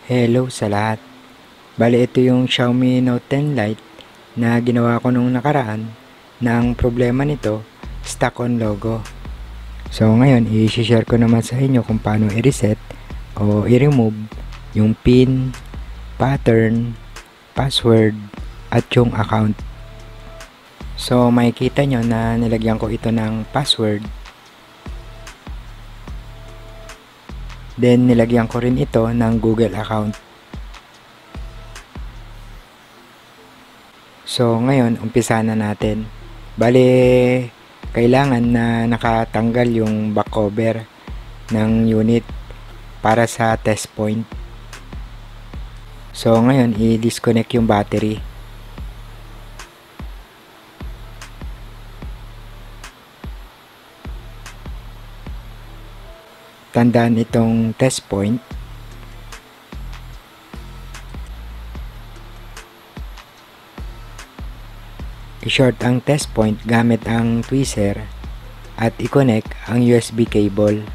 Hello sa lahat. Bale, ito yung Xiaomi Note 10 Lite na ginawa ko nung nakaraan. Na ang problema nito, stuck on logo. So ngayon, i-share ko naman sa inyo kung paano i-reset o i-remove yung pin, pattern, password, at yung account. So makikita nyo na nilagyan ko ito ng password. Then nilagyan ko rin ito ng Google account. So ngayon, umpisa na natin. Bale, kailangan na nakatanggal yung back cover ng unit para sa test point. So ngayon, i-disconnect yung battery. Tandaan itong test point. I-short ang test point gamit ang tweezer at i-connect ang USB cable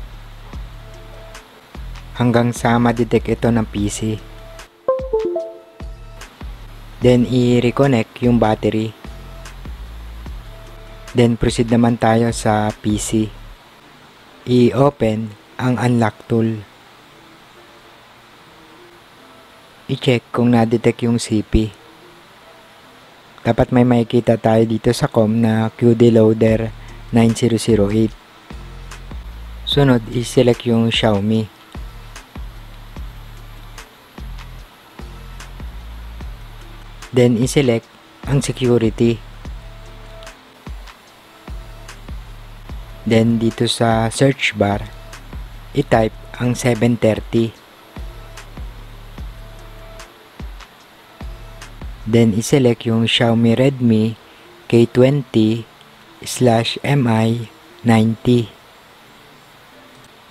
hanggang sa ma-detect ito ng PC. Then i-reconnect yung battery. Then proceed naman tayo sa PC. I-open ang unlock tool. I-check kung na-detect yung CP. Dapat may makikita tayo dito sa COM na QD Loader 9008. Sunod, i-select yung Xiaomi. Then, i-select ang security. Then, dito sa search bar, i-type ang 730. Then, i-select yung Xiaomi Redmi K20/MI90.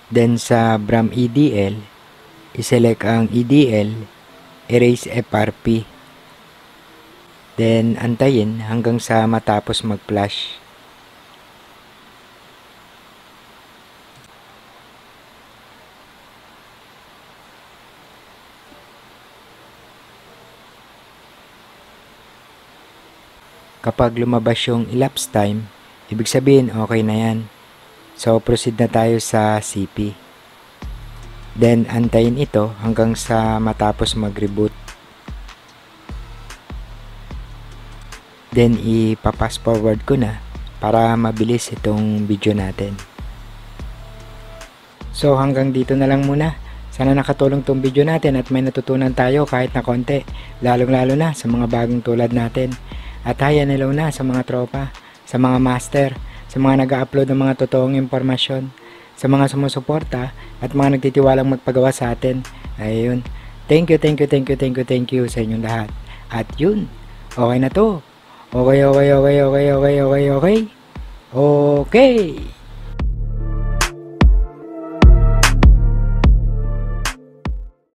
Then, sa BRAM EDL, i-select ang EDL, erase FRP. Then, antayin hanggang sa matapos mag-flash. Kapag lumabas yung elapsed time, ibig sabihin okay na yan. So, proceed na tayo sa CP. Then, antayin ito hanggang sa matapos mag-reboot. Then, ipapass forward ko na para mabilis itong video natin. So, hanggang dito na lang muna. Sana nakatulong tong video natin at may natutunan tayo kahit na konti. Lalong-lalo na sa mga bagong tulad natin. At hi and hello na sa mga tropa, sa mga master, sa mga nag-upload ng mga totoong impormasyon, sa mga sumusuporta at mga nagtitiwalang magpagawa sa atin. Ayun. Thank you sa inyong lahat. At yun, okay na to. Okay. Okay.